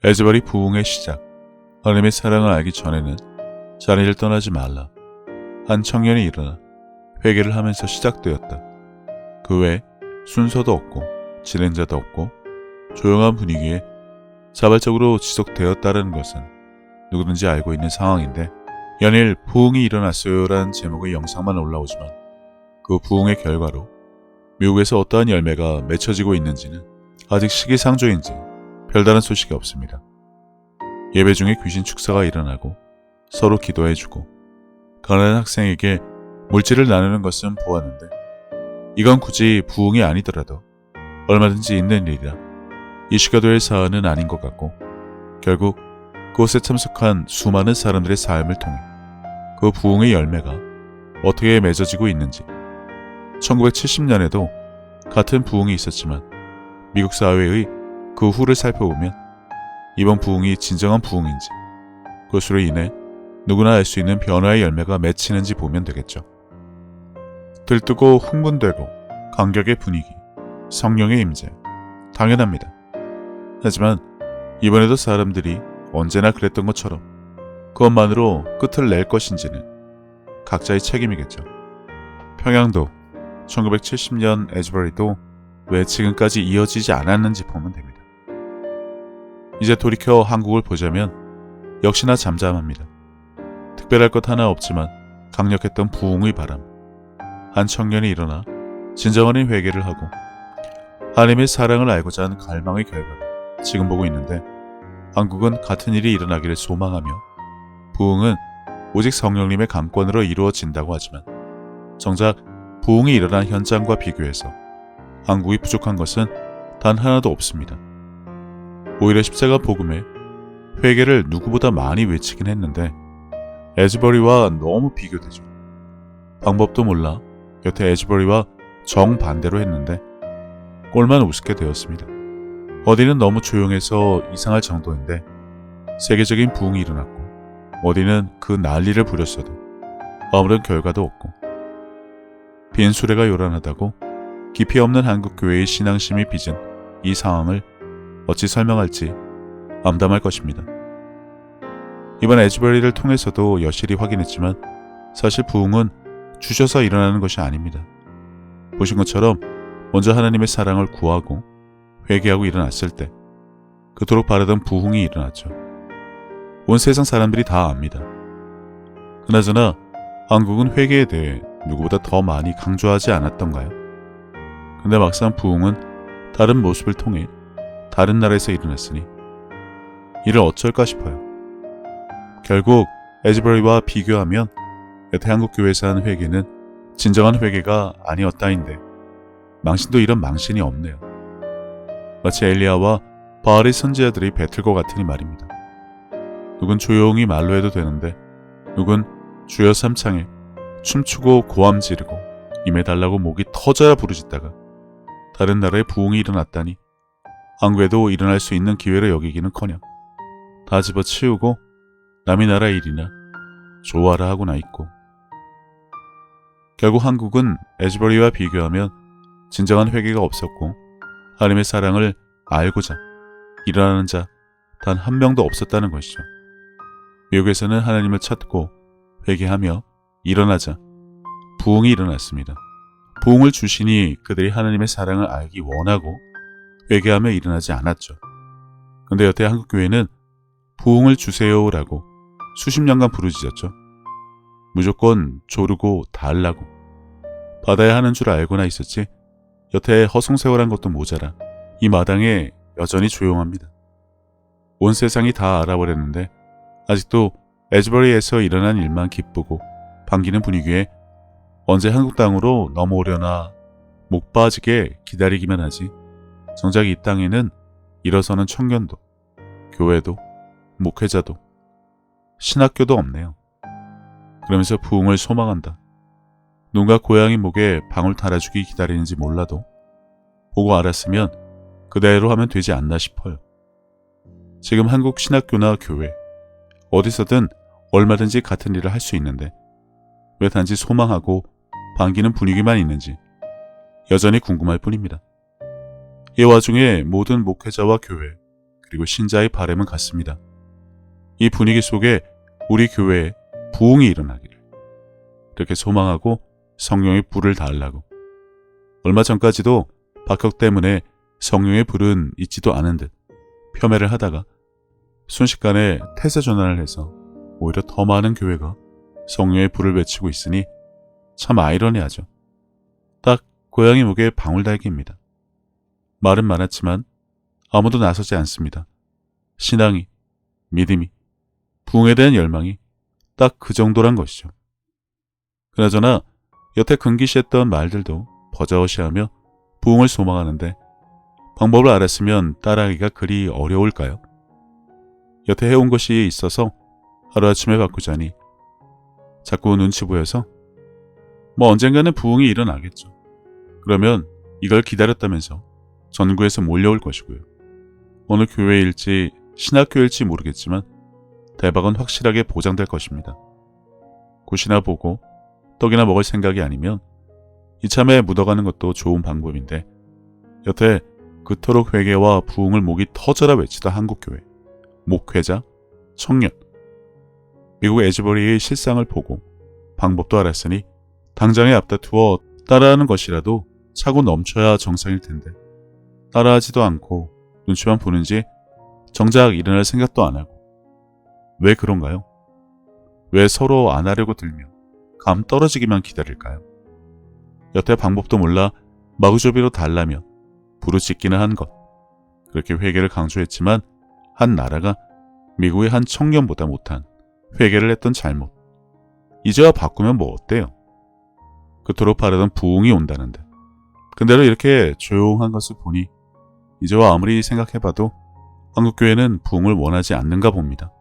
에즈벌이 부흥의 시작. 하나님의 사랑을 알기 전에는 자리를 떠나지 말라. 한 청년이 일어나 회개를 하면서 시작되었다. 그 외에 순서도 없고 진행자도 없고 조용한 분위기에 자발적으로 지속되었다는 것은 누구든지 알고 있는 상황인데, 연일 부흥이 일어났어요 라는 제목의 영상만 올라오지만 그 부흥의 결과로 미국에서 어떠한 열매가 맺혀지고 있는지는 아직 시기상조인지 별다른 소식이 없습니다. 예배 중에 귀신 축사가 일어나고 서로 기도해주고 가난한 학생에게 물질을 나누는 것은 보았는데, 이건 굳이 부흥이 아니더라도 얼마든지 있는 일이라 이슈가 될 사안은 아닌 것 같고, 결국 그곳에 참석한 수많은 사람들의 삶을 통해 그 부흥의 열매가 어떻게 맺어지고 있는지, 1970년에도 같은 부흥이 있었지만 미국 사회의 그 후를 살펴보면 이번 부흥이 진정한 부흥인지, 그것으로 인해 누구나 알 수 있는 변화의 열매가 맺히는지 보면 되겠죠. 들뜨고 흥분되고 감격의 분위기, 성령의 임재, 당연합니다. 하지만 이번에도 사람들이 언제나 그랬던 것처럼 그것만으로 끝을 낼 것인지는 각자의 책임이겠죠. 평양도, 1970년 에즈버리도 왜 지금까지 이어지지 않았는지 보면 됩니다. 이제 돌이켜 한국을 보자면 역시나 잠잠합니다. 특별할 것 하나 없지만 강력했던 부흥의 바람. 한 청년이 일어나 진정한 회개를 하고 하나님의 사랑을 알고자 하는 갈망의 결과를 지금 보고 있는데, 한국은 같은 일이 일어나기를 소망하며 부흥은 오직 성령님의 감권으로 이루어진다고 하지만, 정작 부흥이 일어난 현장과 비교해서 한국이 부족한 것은 단 하나도 없습니다. 오히려 십자가 복음에 회개를 누구보다 많이 외치긴 했는데 에즈버리와 너무 비교되죠. 방법도 몰라 여태 에즈버리와 정반대로 했는데 꼴만 우습게 되었습니다. 어디는 너무 조용해서 이상할 정도인데 세계적인 부흥이 일어났고, 어디는 그 난리를 부렸어도 아무런 결과도 없고, 빈 수레가 요란하다고 깊이 없는 한국 교회의 신앙심이 빚은 이 상황을 어찌 설명할지 암담할 것입니다. 이번 에즈버리를 통해서도 여실히 확인했지만 사실 부흥은 주셔서 일어나는 것이 아닙니다. 보신 것처럼 먼저 하나님의 사랑을 구하고 회개하고 일어났을 때 그토록 바라던 부흥이 일어났죠. 온 세상 사람들이 다 압니다. 그나저나 한국은 회개에 대해 누구보다 더 많이 강조하지 않았던가요? 근데 막상 부흥은 다른 모습을 통해 다른 나라에서 일어났으니 이를 어쩔까 싶어요. 결국 에즈버리와 비교하면 여태 한국 교회에서 한 회개는 진정한 회개가 아니었다인데, 망신도 이런 망신이 없네요. 마치 엘리야와 바알의 선지자들이 뱉을 것 같으니 말입니다. 누군 조용히 말로 해도 되는데 누군 주여 삼창에 춤추고 고함 지르고 임해달라고 목이 터져야 부르짖다가 다른 나라에 부흥이 일어났다니 한국에도 일어날 수 있는 기회로 여기기는커녕 다 집어치우고 남의 나라 일이나 좋아라 하고나 있고, 결국 한국은 에즈버리와 비교하면 진정한 회개가 없었고 하나님의 사랑을 알고자 일어나는 자 단 한 명도 없었다는 것이죠. 미국에서는 하나님을 찾고 회개하며 일어나자 부흥이 일어났습니다. 부흥을 주시니 그들이 하나님의 사랑을 알기 원하고 회개하며 일어나지 않았죠. 근데 여태 한국 교회는 부흥을 주세요라고 수십 년간 부르짖었죠. 무조건 조르고 달라고 받아야 하는 줄 알고나 있었지, 여태 허송세월한 것도 모자라 이 마당에 여전히 조용합니다. 온 세상이 다 알아버렸는데 아직도 에즈버리에서 일어난 일만 기쁘고 반기는 분위기에 언제 한국 땅으로 넘어오려나 목 빠지게 기다리기만 하지, 정작 이 땅에는 일어서는 청년도 교회도 목회자도 신학교도 없네요. 그러면서 부흥을 소망한다. 누군가 고양이 목에 방울 달아주기 기다리는지 몰라도 보고 알았으면 그대로 하면 되지 않나 싶어요. 지금 한국 신학교나 교회 어디서든 얼마든지 같은 일을 할 수 있는데 왜 단지 소망하고 반기는 분위기만 있는지 여전히 궁금할 뿐입니다. 이 와중에 모든 목회자와 교회 그리고 신자의 바람은 같습니다. 이 분위기 속에 우리 교회에 부흥이 일어나기를 그렇게 소망하고 성령의 불을 달라고. 얼마 전까지도 박혁 때문에 성령의 불은 있지도 않은 듯 폄훼를 하다가 순식간에 태세 전환을 해서 오히려 더 많은 교회가 성령의 불을 외치고 있으니 참 아이러니하죠. 딱 고양이 목에 방울달기입니다. 말은 많았지만 아무도 나서지 않습니다. 신앙이, 믿음이, 부흥에 대한 열망이 딱 그 정도란 것이죠. 그나저나 여태 금기시했던 말들도 버젓이하며 부흥을 소망하는데 방법을 알았으면 따라하기가 그리 어려울까요? 여태 해온 것이 있어서 하루아침에 바꾸자니 자꾸 눈치 보여서 언젠가는 부흥이 일어나겠죠. 그러면 이걸 기다렸다면서 전국에서 몰려올 것이고요. 어느 교회일지 신학교일지 모르겠지만 대박은 확실하게 보장될 것입니다. 굿이나 보고 떡이나 먹을 생각이 아니면 이참에 묻어가는 것도 좋은 방법인데 여태 그토록 회개와 부흥을 목이 터져라 외치던 한국교회, 목회자, 청년, 미국 에즈버리의 실상을 보고 방법도 알았으니 당장에 앞다투어 따라하는 것이라도 차고 넘쳐야 정상일 텐데 따라하지도 않고 눈치만 보는지 정작 일어날 생각도 안 하고. 왜 그런가요? 왜 서로 안 하려고 들며 감 떨어지기만 기다릴까요? 여태 방법도 몰라 마구조비로 달라며 부르짖기는 한 것. 그렇게 회개를 강조했지만 한 나라가 미국의 한 청년보다 못한 회개를 했던 잘못. 이제와 바꾸면 뭐 어때요? 그토록 바라던 부흥이 온다는데. 근데로 이렇게 조용한 것을 보니 이제와 아무리 생각해봐도 한국교회는 부흥을 원하지 않는가 봅니다.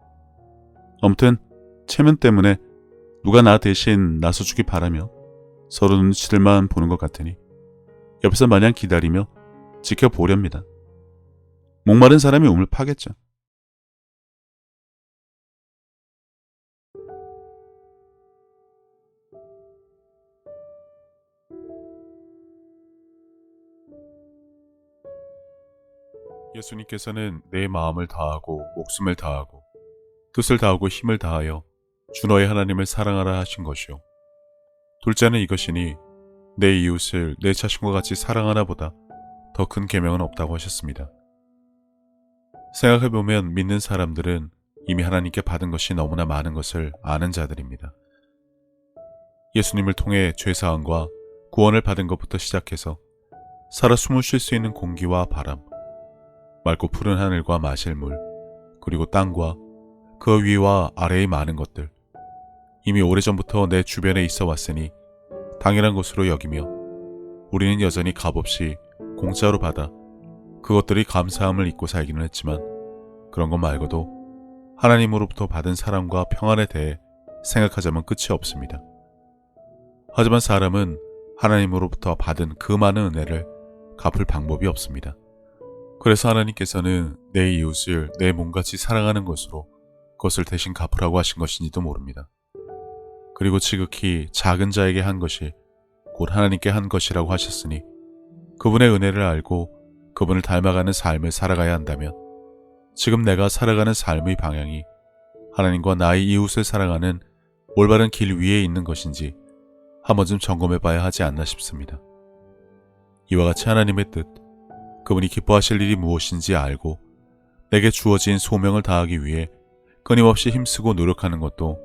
아무튼 체면 때문에 누가 나 대신 나서주기 바라며 서로 눈치들만 보는 것 같으니 옆에서 마냥 기다리며 지켜보렵니다. 목마른 사람이 우물 파겠죠. 예수님께서는 내 마음을 다하고 목숨을 다하고 뜻을 다하고 힘을 다하여 주 너의 하나님을 사랑하라 하신 것이요. 둘째는 이것이니 내 이웃을 내 자신과 같이 사랑하나 보다 더 큰 계명은 없다고 하셨습니다. 생각해보면 믿는 사람들은 이미 하나님께 받은 것이 너무나 많은 것을 아는 자들입니다. 예수님을 통해 죄사함과 구원을 받은 것부터 시작해서 살아 숨을 쉴 수 있는 공기와 바람, 맑고 푸른 하늘과 마실 물, 그리고 땅과 그 위와 아래의 많은 것들, 이미 오래전부터 내 주변에 있어 왔으니 당연한 것으로 여기며 우리는 여전히 값없이 공짜로 받아 그것들이 감사함을 잊고 살기는 했지만 그런 것 말고도 하나님으로부터 받은 사랑과 평안에 대해 생각하자면 끝이 없습니다. 하지만 사람은 하나님으로부터 받은 그 많은 은혜를 갚을 방법이 없습니다. 그래서 하나님께서는 내 이웃을 내 몸같이 사랑하는 것으로 그것을 대신 갚으라고 하신 것인지도 모릅니다. 그리고 지극히 작은 자에게 한 것이 곧 하나님께 한 것이라고 하셨으니 그분의 은혜를 알고 그분을 닮아가는 삶을 살아가야 한다면 지금 내가 살아가는 삶의 방향이 하나님과 나의 이웃을 사랑하는 올바른 길 위에 있는 것인지 한 번쯤 점검해 봐야 하지 않나 싶습니다. 이와 같이 하나님의 뜻, 그분이 기뻐하실 일이 무엇인지 알고 내게 주어진 소명을 다하기 위해 끊임없이 힘쓰고 노력하는 것도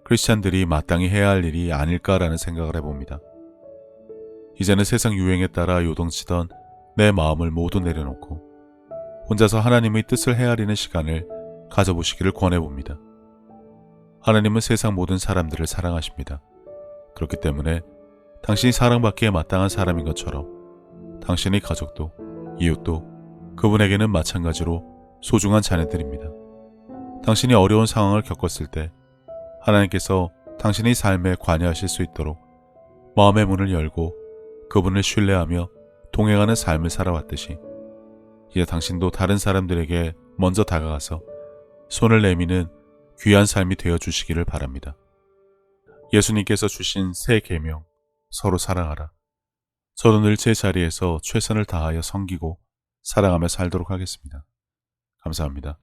크리스찬들이 마땅히 해야 할 일이 아닐까라는 생각을 해봅니다. 이제는 세상 유행에 따라 요동치던 내 마음을 모두 내려놓고 혼자서 하나님의 뜻을 헤아리는 시간을 가져보시기를 권해봅니다. 하나님은 세상 모든 사람들을 사랑하십니다. 그렇기 때문에 당신이 사랑받기에 마땅한 사람인 것처럼 당신의 가족도 이웃도 그분에게는 마찬가지로 소중한 자녀들입니다. 당신이 어려운 상황을 겪었을 때 하나님께서 당신의 삶에 관여하실 수 있도록 마음의 문을 열고 그분을 신뢰하며 동행하는 삶을 살아왔듯이 이제 당신도 다른 사람들에게 먼저 다가가서 손을 내미는 귀한 삶이 되어주시기를 바랍니다. 예수님께서 주신 새 계명, 서로 사랑하라. 저도 늘 제 자리에서 최선을 다하여 섬기고 사랑하며 살도록 하겠습니다. 감사합니다.